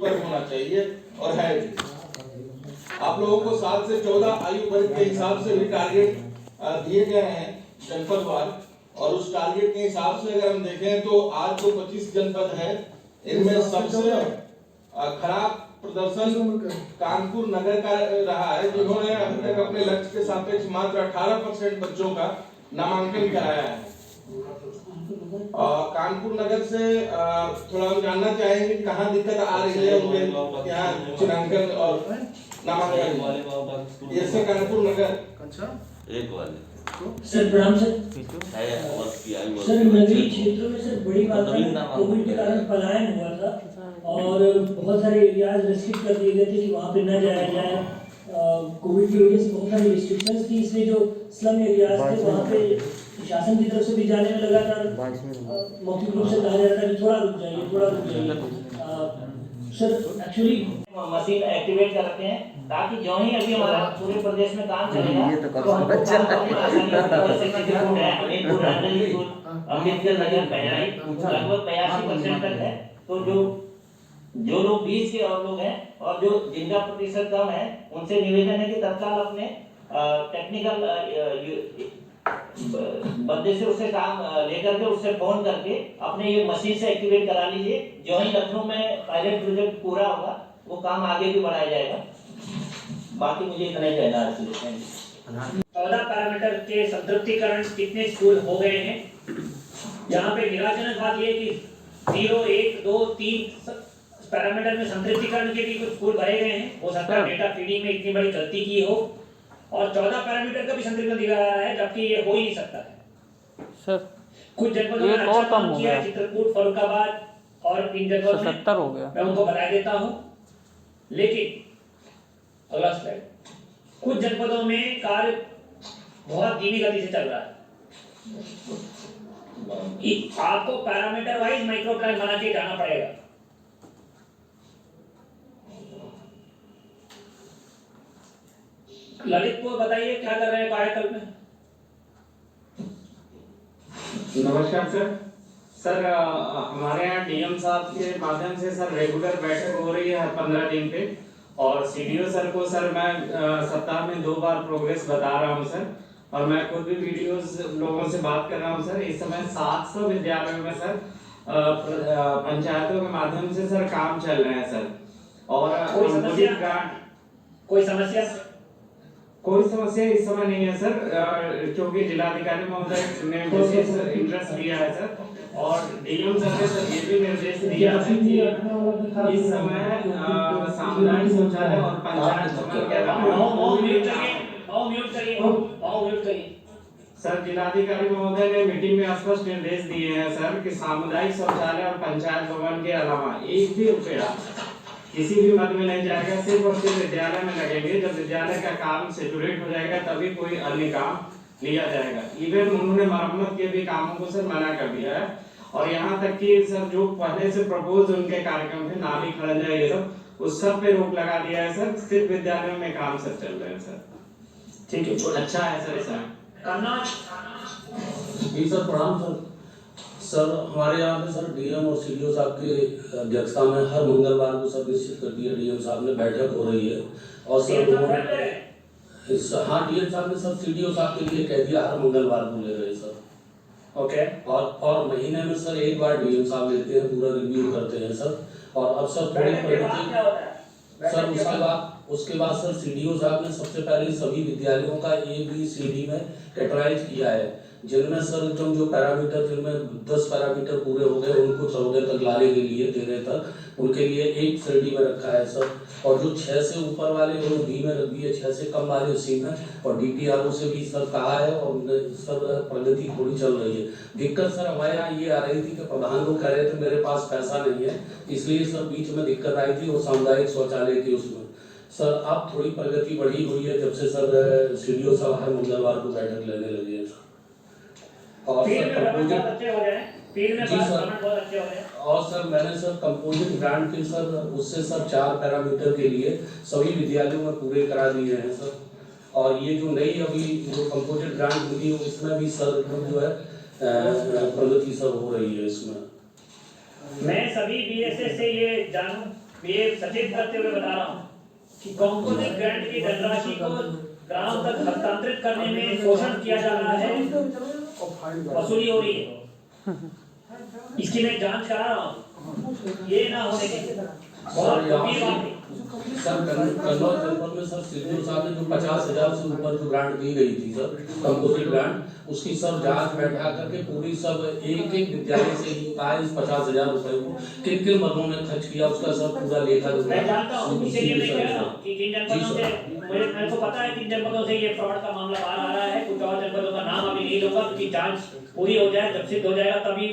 ऊपर होना चाहिए और है। आप लोगों को 7 से 14 आयु वर्ग के हिसाब से भी टारगेट दिए गए हैं जनपदवार, और उस टारगेट के हिसाब से अगर हम देखें तो आज जो 25 जनपद है इनमें सबसे खराब प्रदर्शन कानपुर नगर का रहा है, जिन्होंने अभी तक अपने लक्ष्य के सापेक्ष मात्र 18% बच्चों का नामांकन कराया है। कानपुर नगर से थोड़ा हम जानना चाहेंगे कहाँ दिक्कत आ रही है उनके यहाँ चिन्हांकन और नामांकन। जैसे कानपुर नगर एक वाले सर प्रणाम सर नगरीय क्षेत्रों में सर बड़ी मात्रा में कोविड के कारण पलायन हुआ था और बहुत सारे एरियाज रेस्ट्रिक्ट कर दिए गए थे कि वहाँ पे न जाया जाए। कोविड की वजह से बहुत सारी रिस्ट्रिक्शंस थी, इसलिए जो स्लम एरियाज थे वहाँ पे शासन की तरफ से भी जाने में लगातार मौखिक रूप से कहा जा रहा था कि थोड़ा रुक जाइए। सर एक्चुअली मशीन एक्टिवेट कर रखे हैं ताकि जो ही अभी हमारा पूरे प्रदेश में काम चलेगा तो अम्बेडकर नगर बहराइच लगभग 82% तक है। तो जो लोग 20 के और लोग हैं और जो जिनका प्रतिशत कम है उनसे निवेदन है कि तत्काल अपने टेक्निकल बंदे से उससे काम लेकर के उससे फोन करके अपने ये मशीन से एक्टिवेट करा लीजिए। जो ही लखनऊ में पायलट प्रोजेक्ट पूरा होगा वो काम आगे भी बढ़ाया जाएगा। बाकी मुझे इतना ही कहना है। 14 पैरामीटर के संतृप्तिकरण कितने स्कूल हो गए हैं? यहाँ पे निराशजनक बात ये है कि 0, 1, 2, 3 पैरामीटर में संतृप्तिकरण के भी कुछ स्कूल भरे गए हैं। हो सकता है डेटा फीडिंग में इतनी बड़ी गलती की हो और 14 पैरामीटर का भी संतृप्तिकरण दिखा रहा है, जबकि ये हो ही नहीं सकता है। सर कुछ जनपदों में अच्छा काम किया है, चित्रकूट, फर्रुखाबाद और इन जनपदों में 70 हो गया। मैं उनको बता देता हूँ, लेकिन अगला स्लाइड, कुछ जनपदों में कार्य बहुत धीमी गति से चल रहा है। आपको पैरामीटर वाइज माइक्रो प्लान बना के जाना पड़ेगा। ललित को बताइए क्या कर रहे हैं कार्यकल्प में। नमस्कार सर हमारे यहाँ डीएम साहब के माध्यम से सर रेगुलर बैठक हो रही है हर 15 दिन पे, और सीडीओ सर को सर मैं सप्ताह में 2 बार प्रोग्रेस बता रहा हूँ सर, और मैं खुद भी वीडियोस लोगों से बात कर रहा हूँ सर। इस समय 700 विद्यालयों में सर पंचायतों के माध्यम से सर काम चल रहे हैं सर। और कोई समस्या इस समय नहीं है सर, क्योंकि जिलाधिकारी महोदय ने विशेष इंटरेस्ट दिया है सर, और डीएम सर ने सर ये भी निर्देश दिया है कि इस समय सामुदायिक शौचालय और पंचायत भवन के अलावा सर जिलाधिकारी महोदय ने मीटिंग में स्पष्ट निर्देश दिए हैं सर कि सामुदायिक शौचालय और पंचायत भवन के अलावा एक भी रुपया किसी भी मद में नहीं जाएगा, सिर्फ और सिर्फ विद्यालय में लगेंगे। जब विद्यालय का काम सेचुरेट हो जाएगा तभी कोई अन्य काम लिया जाएगा। इवन उन्होंने मरम्मत के भी कामों को सर मना कर दिया है, और यहाँ तक कि सर जो पहले से प्रपोज उनके कार्यक्रम थे नाली खड़ंजा ये सब, उस सब पे रोक लगा दिया है सर। सिर्फ विद्यालयों में काम सर चल रहे हैं सर। ठीक है, अच्छा है सर। सर प्रणाम सर हमारे यहाँ पे सर डीएम और सीडीओ साहब की अध्यक्षता में हर मंगलवार को सर निश्चित कर दिया डीएम साहब ने बैठक हो रही है, और सर हाँ डीएम साहब ने सर सीडीओ साहब के लिए कह दिया हर मंगलवार को ले रहे सर। ओके, और महीने में सर एक बार डीएम साहब लेते हैं, पूरा रिव्यू करते हैं सर। और अब सर थोड़ी प्रगति सर उसके बाद सर सीडीओ साहब ने सबसे पहले सभी विद्यालयों का ABCD में कैटेगराइज किया है, जिनमें सर जो पैरामीटर जिनमें 10 पैरामीटर पूरे हो गए उनको 14 तक लाने के लिए 13 तक उनके लिए एक श्रेणी में रखा है सर, और जो 6 से ऊपर वाले उन्होंने B में रख दिए, 6 से कम वाले C में, और DPRO से भी सर कहा है, और सर प्रगति थोड़ी चल रही है। दिक्कत सर हमारे यहाँ ये आ रही थी कि प्रधान लोग कह रहे थे मेरे पास पैसा नहीं है, इसलिए सर बीच में दिक्कत आई थी, और सामुदायिक शौचालय थी उसमें सर। अब थोड़ी प्रगति बढ़ी हुई है जब से सर सीडीओ साहब हर मंगलवार को बैठक लेने लगे हैं सर। और सर मैंने सर कंपोजिट ग्रांट के सर उससे सर 4 पैरामीटर के लिए सभी विद्यालयों में पूरे करा दिए हैं सर। और ये जो नई अभी जो कंपोजिट ग्रांट मिली उसमें भी सर जो है प्रगति सर हो रही है इसमें। मैं सभी BSS से ये जानूं ये सचेत करते हुए बता रहा हूँ कि कॉम्पोजिट ग्रांट की धनराशि को ग्राम तक हस्तांतरित करने में शोषण किया जा रहा है, वसूली हो रही है। इसकी मैं जांच करा रहा हूँ, ये ना होने की बहुत गंभीर बात है। सर कन्नौज जनपद में सर सीडीओ साहब ने जो 50,000 से ऊपर जो ग्रांट दी गई थी सर कंपोजिट ग्रांट, उसकी सब जांच बैठा करके पूरी सब एक एक विद्यालय से ही आए 50,000 रुपए को किन किन मदों में खर्च किया उसका सब पूरा लेखा मैं जानता हूँ, इसीलिए मैं कह रहा हूँ कि किन जनपदों से मेरे को पता है किन जनपदों से ये फ्रॉड का मामला बाहर आ रहा है। कुछ और जनपदों का नाम अभी नहीं लूंगा क्योंकि जांच पूरी हो जाए, जब सिद्ध हो जाएगा तभी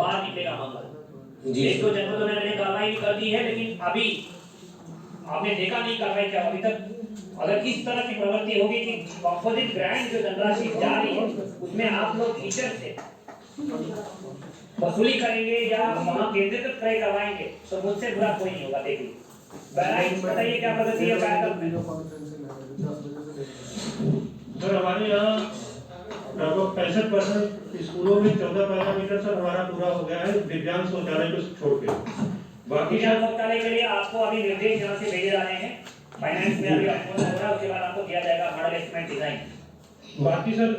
बाहर निकलेगा मामला। एक दो जनपदों में मैंने कार्रवाई भी कर दी है, लेकिन अभी आपने देखा नहीं कार्रवाई क्या अभी तक। अगर इस तरह की प्रवृत्ति होगी कि कॉम्पोजिट ग्रांट जो धनराशि जा रही है उसमें आप लोग टीचर से वसूली करेंगे या वहाँ केंद्रीकृत क्रय करवाएंगे तो मुझसे बुरा कोई नहीं होगा। देखिए बहराइच बताइए क्या प्रगति है कार्यक्रम में। सर हमारे यहाँ लगभग 65% स्कूलों में 14 पैरामीटर सर हमारा पूरा हो गया है, दिव्यांग शौचालय को छोड़ के। बाकी शौचालय के लिए आपको अभी निर्देश यहाँ से भेजे जा रहे हैं, फाइनेंस में अभी आपको हो रहा है, उसके बाद आपको दिया जाएगा मॉडल एस्टिमेट डिजाइन। बाकी सर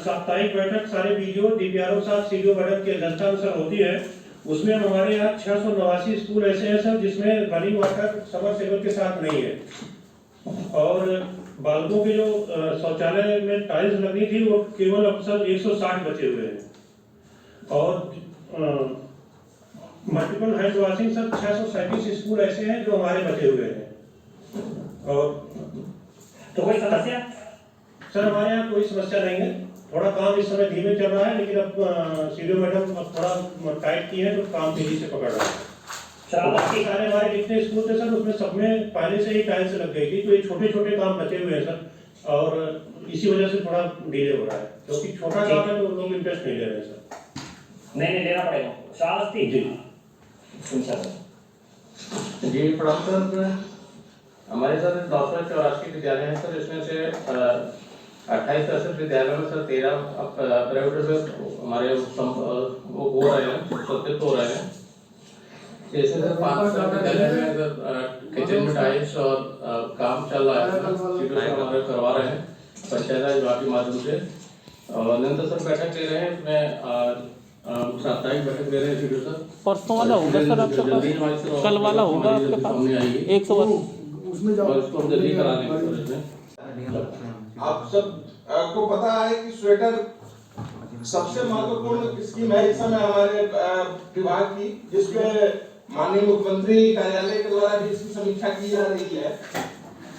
साप्ताहिक बैठक सारे वीडियो डीपीआरओ साहब सीडीओ बैठक की अध्यक्षता में सर होती है। उसमें हमारे यहाँ 689 स्कूल ऐसे हैं सर जिसमें रनिंग वाटर समर सेवर के साथ नहीं है, और बालकों के जो शौचालय में टाइल्स लगनी थी वो केवल अब सर 160 बचे हुए हैं, और multiple hand washing sir 637 school ऐसे हैं जो हमारे बचे हुए हैं। और तो कोई समस्या सर हमारे यहाँ कोई समस्या नहीं है, थोड़ा काम इस समय धीमे चल रहा है, लेकिन अब सीडीओ मैडम थोड़ा टाइट की है तो काम तेजी से पकड़ रहा है। बाकी सारे हमारे जितने स्कूल थे सर उसमें सब में पहले से ही टाइल्स लग गई थी, तो ये छोटे छोटे काम बचे हुए हैं सर, और इसी वजह से थोड़ा डिले हो रहा है, क्योंकि छोटा काम है तो लोग इंटरेस्ट नहीं ले रहे हैं सर। नहीं लेना पड़ेगा। श्रावस्ती जी जी प्रणाम सर। हमारे सर 984 विद्यालय हैं सर, इसमें से 28% विद्यालयों में सर 13 प्राइवेट हमारे वो हो रहे हैं, सत्यापित हो रहे हैं। जैसे सर 5 विद्यालय में किचन में टाइल्स और काम चल रहा है, सीडीओ साहब हमारे करवा रहे हैं पंचायत राज विभाग के माध्यम से, और निरंतर सर बैठक ले रहे हैं। इसमें साप्ताहिक बैठक ले रहे हैं सीडीओ सर। परसों वाला होगा सर आपके पास, कल वाला होगा आपके पास 180 और इसको हम जल्दी करा लेंगे इसमें। आप सब को पता है कि स्वेटर सबसे महत्वपूर्ण स्कीम है इस समय हमारे विभाग की, जिसपे माननीय मुख्यमंत्री कार्यालय के द्वारा भी इसकी समीक्षा की जा रही है,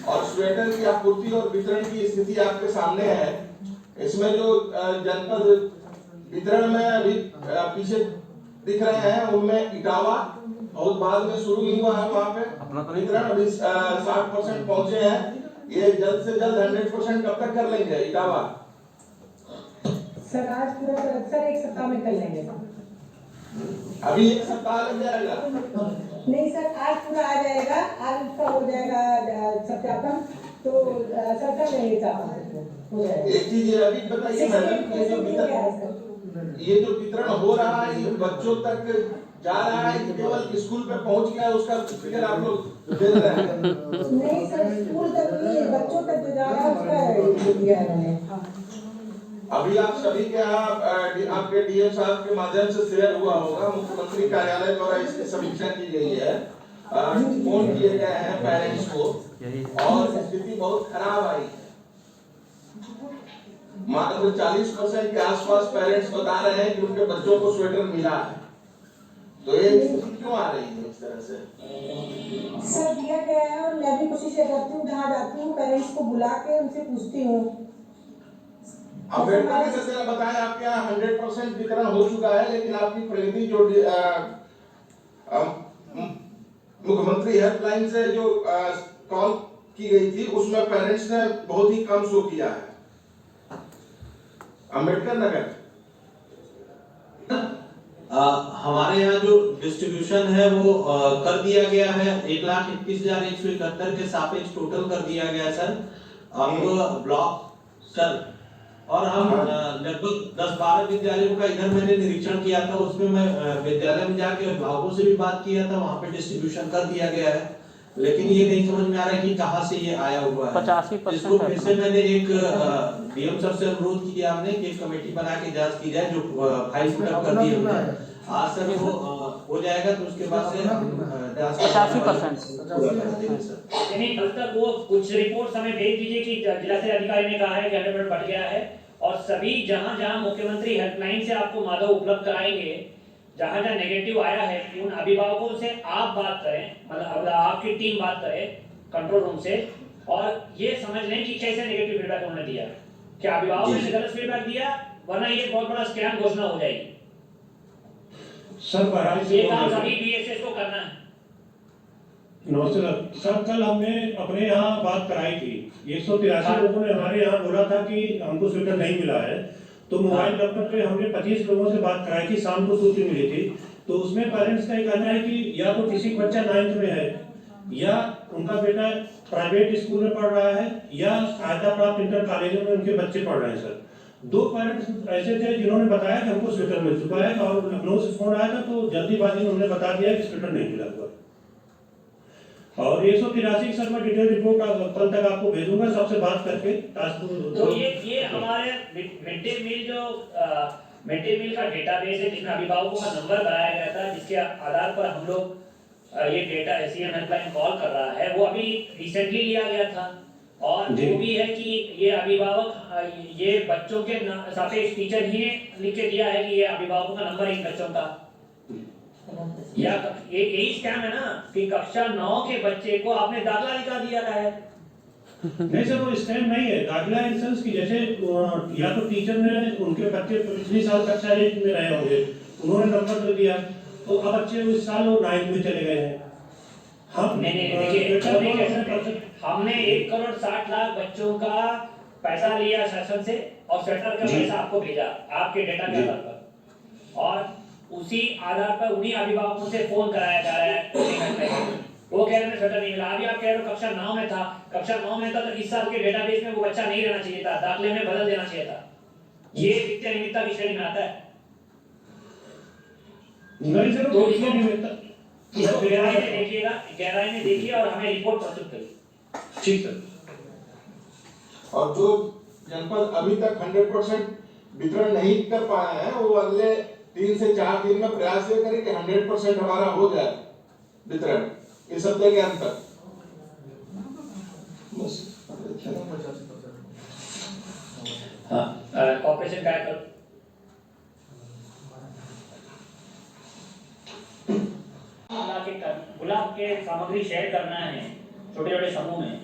और स्वेटर की आपूर्ति और वितरण की स्थिति आपके सामने है। इसमें जो जनपद वितरण में अभी पीछे दिख रहे हैं उनमें इटावा बहुत बाद में शुरू ही हुआ है, वहाँ पे वितरण अभी 60% पहुंचे हैं। ये जल्द से जल्द 100% कब तक कर लेंगे इटावा? सर आज पूरा सर एक सप्ताह में कर लेंगे। अभी एक सप्ताह लग जाएगा? नहीं सर आज पूरा आ जाएगा, आज उसका हो जाएगा सत्यापन, तो सर कर लेंगे एक चीज ये अभी बताइए मैडम, ये जो वितरण हो रहा है ये बच्चों तक जा रहा है कि केवल स्कूल पे पहुंच गया उसका फिगर आप लोग दे रहे हैं? नहीं सर स्कूल तक नहीं, बच्चों तक जो जा रहा है उसका दिया है मैंने। अभी आप सभी के यहाँ आपके डीएम साहब के माध्यम से शेयर हुआ होगा, मुख्यमंत्री कार्यालय द्वारा इसकी समीक्षा की गई है, फोन किए गए हैं पेरेंट्स को, और स्थिति बहुत खराब आई है। मात्र 40% के आसपास पेरेंट्स बता रहे हैं कि उनके बच्चों को स्वेटर मिला है, तो ये स्थिति क्यों आ रही है इस तरह से? सर दिया गया है, और मैं भी कोशिश करती हूँ जहाँ जाती हूँ पेरेंट्स को बुला के उनसे पूछती हूँ। अम्बेडकर ने जैसे बताया आपके यहाँ 100% वितरण हो चुका है, लेकिन आपकी प्रगति जो मुख्यमंत्री हेल्पलाइन से जो कॉल की गई थी उसमें पेरेंट्स ने बहुत ही कम शो किया है। अम्बेडकर नगर हमारे यहाँ जो डिस्ट्रीब्यूशन है वो कर दिया गया है, 1,31,171 के सापेक्ष टोटल कर दिया गया सर। अब ब्लॉक सर और हम लगभग 10-12 विद्यालयों का इधर मैंने निरीक्षण किया था, उसमें मैं विद्यालय में जाके अभिभावकों से भी बात किया था, वहाँ पे डिस्ट्रीब्यूशन कर दिया गया है, लेकिन ये नहीं समझ में आ रहा है कि कहाँ से ये आया हुआ है। 85% इसको फिर से मैंने एक डीएम सर से अनुरोध किया हमने कि एक कमेटी बना के जांच की जाए, जो फाइल पुटअप कर दी हमने। आज सर वो हो जाएगा तो उसके बाद से 85%। यानी कल तक वो कुछ रिपोर्ट हमें भेज दीजिए कि जिला से अधिकारी ने कहा है कि 100% बढ़ गया है, और सभी जहां जहां मुख्यमंत्री हेल्पलाइन से आपको माधव उपलब्ध कराएंगे, जहां जहां नेगेटिव आया है उन अभिभावकों से आप बात करें, मतलब आपकी टीम बात करे कंट्रोल रूम से, और ये समझ लें कि कैसे नेगेटिव फीडबैक उन्होंने दिया, क्या अभिभावकों ने गलत फीडबैक दिया, वरना ये बहुत बड़ा स्कैम घोषणा हो जाएगी। सर ये काम सभी बीएसएस को करना है। नमस्ते सर, कल हमने अपने यहाँ बात कराई थी, 183 लोगों ने हमारे यहाँ बोला था कि हमको स्वेटर नहीं मिला है, तो मोबाइल नंबर पे हमने 25 लोगों से बात कराई थी, शाम को सूची मिली थी। तो उसमें पेरेंट्स का ये कहना है कि या तो किसी बच्चा 9th में है, या उनका बेटा प्राइवेट स्कूल में पढ़ रहा है, या सहायता प्राप्त इंटर कॉलेजों में उनके बच्चे पढ़ रहे हैं। सर 2 पेरेंट्स ऐसे थे जिन्होंने बताया कि हमको स्वेटर मिल चुका है, और लखनऊ से फोन आया था तो जल्दीबाजी में उन्होंने बता दिया कि स्वेटर नहीं मिला हुआ। और 183 सर मैं डिटेल रिपोर्ट कल तक आपको भेजूंगा, सबसे बात करके। तो ये हमारे मिड डे मील जो मिड डे मील का डेटाबेस है, जिसमें अभिभावकों का नंबर बनाया गया था, जिसके आधार पर हम लोग ये डेटा एससीएम हेल्पलाइन कॉल कर रहा है, वो अभी रिसेंटली लिया गया था। और वो भी है कि ये अभिभावक ये बच्चों के सापेक्ष टीचर ही ने लिख के दिया है कि ये अभिभावकों का नंबर है इन बच्चों का, या ये यही स्कैम है ना कि कक्षा 9 के बच्चे को आपने दाखला लिखा दिया है। नहीं सर, वो स्कैम नहीं है, दाखिला इन सेंस की जैसे या तो टीचर ने उनके बच्चे पिछले साल कक्षा 1 में रहे होंगे, उन्होंने नंबर दे दिया, तो अब बच्चे इस साल वो 9th में चले गए हैं। हम देखिए हमने 1,60,00,000 बच्चों का पैसा लिया शासन से, और स्वेटर का पैसा आपको भेजा आपके डेटा के आधार पर, और उसी आधार पर उन्हीं अभिभावकों से फोन कराया जा रहा है। वो कह रहे हैं स्वेटर नहीं मिला, अभी आप कह रहे हो कक्षा 9 में था, कक्षा 9 में था तो इस साल के डेटाबेस में वो बच्चा नहीं रहना चाहिए था, दाखिले में बदल देना चाहिए था। ये वित्तीय अनियमितता की श्रेणी में आता है। नहीं सर, तो इसको गहराई में देखिएगा, गहराई में देखिए और हमें रिपोर्ट प्रस्तुत करिए। ठीक सर। और जो जनपद अभी तक 100% वितरण नहीं कर पाए हैं, वो अगले 3 से 4 दिन में प्रयास ये करें कि 100% हमारा हो जाए वितरण इस हफ्ते के अंत तक। कॉर्पोरेशन क्या कर गुलाब के सामग्री शेयर करना है छोटे छोटे समूह में।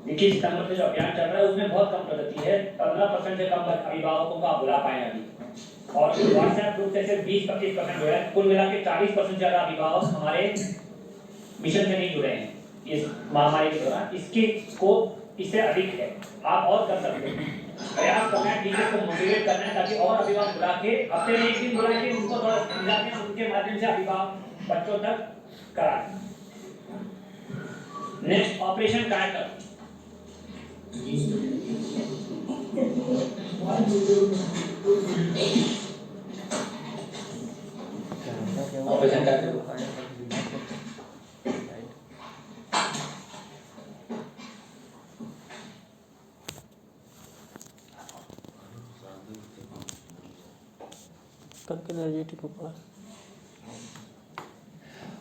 21 सितंबर से जो अभियान चल रहा है उसमें बहुत कम प्रगति है, 15% से कम अभिभावकों को आप बुला पाए अभी, और व्हाट्सएप ग्रुप से 20-25% जुड़े हैं। कुल मिला के 40% ज्यादा अभिभावक हमारे मिशन में नहीं जुड़े हैं इस महामारी के दौरान। इसकी स्कोप इससे अधिक है, आप और कर सकते हैं। प्रयास करना है टीचर को मोटिवेट करना है, ताकि और अभिभावक बुला के हफ्ते में 1 दिन बुला के उनको थोड़ा समझा के उनके माध्यम से अभिभावक बच्चों तक कराएं। नेक्स्ट ऑपरेशन कायकर। ऑपरेशन कायकर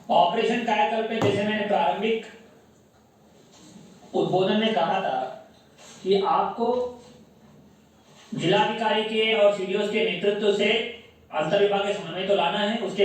ऑपरेशन कायाकल्प पे जैसे मैंने प्रारंभिक उद्बोधन में कहा था कि आपको जिलाधिकारी के और सीडीओ के नेतृत्व से अंतर विभागीय समन्वय तो लाना है, उसके